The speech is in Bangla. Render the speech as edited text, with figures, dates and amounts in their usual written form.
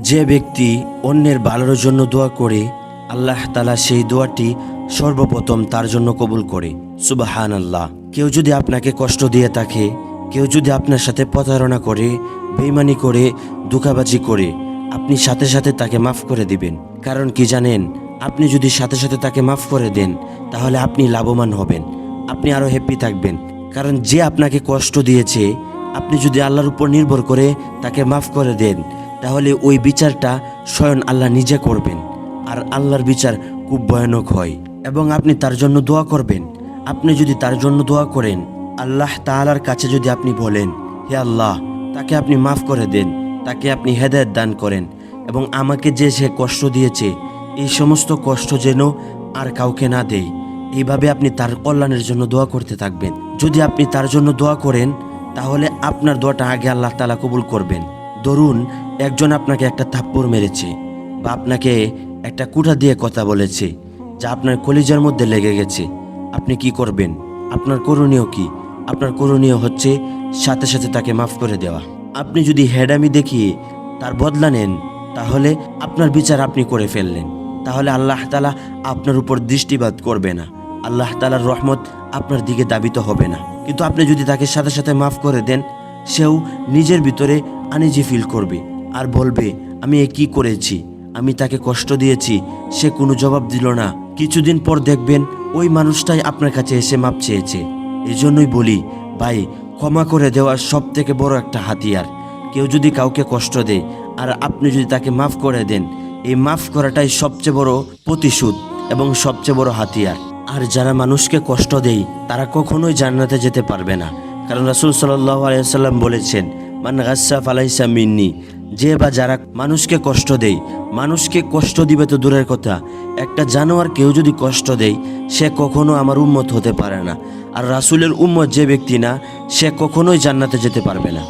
যে ব্যক্তি অন্যের ভালোর জন্য দোয়া করে, আল্লাহ তাআলা সেই দোয়াটি সর্বপ্রথম তার জন্য কবুল করে। সুবহানাল্লাহ। কেউ যদি আপনাকে কষ্ট দিয়ে থাকে, কেউ যদি আপনার সাথে প্রতারণা করে, বেঈমানি করে, ধোঁকাবাজি করে, আপনি সাথে সাথে তাকে মাফ করে দিবেন। কারণ কি জানেন, আপনি যদি সাথে সাথে তাকে মাফ করে দেন, তাহলে আপনি লাভবান হবেন, আপনি আরও হ্যাপি থাকবেন। কারণ যে আপনাকে কষ্ট দিয়েছে, আপনি যদি আল্লাহর উপর নির্ভর করে তাকে মাফ করে দেন, তাহলে ওই বিচারটা স্বয়ং আল্লাহ নিজে করবেন। আর আল্লাহর বিচার খুব ভয়ানক হয়। এবং আপনি তার জন্য দোয়া করবেন। আপনি যদি তার জন্য দোয়া করেন, আল্লাহ তাআলার কাছে যদি আপনি বলেন, হে আল্লাহ, তাকে আপনি মাফ করে দেন, তাকে আপনি হেদায়েত দান করেন, এবং আমাকে যে সে কষ্ট দিয়েছে, এই সমস্ত কষ্ট যেন আর কাউকে না দেয়, এইভাবে আপনি তার কল্যাণের জন্য দোয়া করতে থাকবেন। যদি আপনি তার জন্য দোয়া করেন, তাহলে আপনার দোয়াটা আগে আল্লাহ তাআলা কবুল করবেন। ধরুন একজন আপনাকে একটা থাপ্পড় মেরেছে, বা আপনাকে একটা কুঠা দিয়ে কথা বলেছে, যা আপনার কলিজার মধ্যে লেগে গেছে। আপনি কি করবেন? আপনার করণীয় কি? আপনার করণীয় হচ্ছে সাথে সাথে তাকে মাফ করে দেওয়া। আপনি যদি হেডামি দেখিয়ে তার বদলা নেন, তাহলে আপনার বিচার আপনি করে ফেললেন। তাহলে আল্লাহ তাআলা আপনার উপর দৃষ্টিপাত করবে না, আল্লাহ তাআলার রহমত আপনার দিকে দাবিত হবে না। কিন্তু আপনি যদি তাকে সাথে সাথে মাফ করে দেন, সেও নিজের ভিতরে আনইজি ফিল করবে আর বলবে, আমি এ কি করেছি, আমি তাকে কষ্ট দিয়েছি, সে কোনো জবাব দিল না। কিছুদিন পর দেখবেন ওই মানুষটাই আপনার কাছে এসে মাপ চেয়েছে। এই জন্যই বলি ভাই, ক্ষমা করে দেওয়ার সব থেকে বড় একটা হাতিয়ার। কেউ যদি কাউকে কষ্ট দেয় আর আপনি যদি তাকে মাফ করে দেন, এই মাফ করাটাই সবচেয়ে বড় প্রতিশোধ এবং সবচেয়ে বড় হাতিয়ার। আর যারা মানুষকে কষ্ট দেয়, তারা কখনোই জান্নাতে যেতে পারবে না। কারণ রাসূল সাল্লাল্লাহু আলাইহি ওয়াসাল্লাম বলেছেন, মান গাসসা ফালাইসা মিন্নি। যে বা যারা মানুষকে কষ্ট দেয়, মানুষকে কষ্ট দিবে তো দূরের কথা, একটা জানোয়ার কেউ যদি কষ্ট দেয়, সে কখনো আমার উম্মত হতে পারে না। আর রাসূলের উম্মত যে ব্যক্তি না, সে কখনোই জান্নাতে যেতে পারবে না।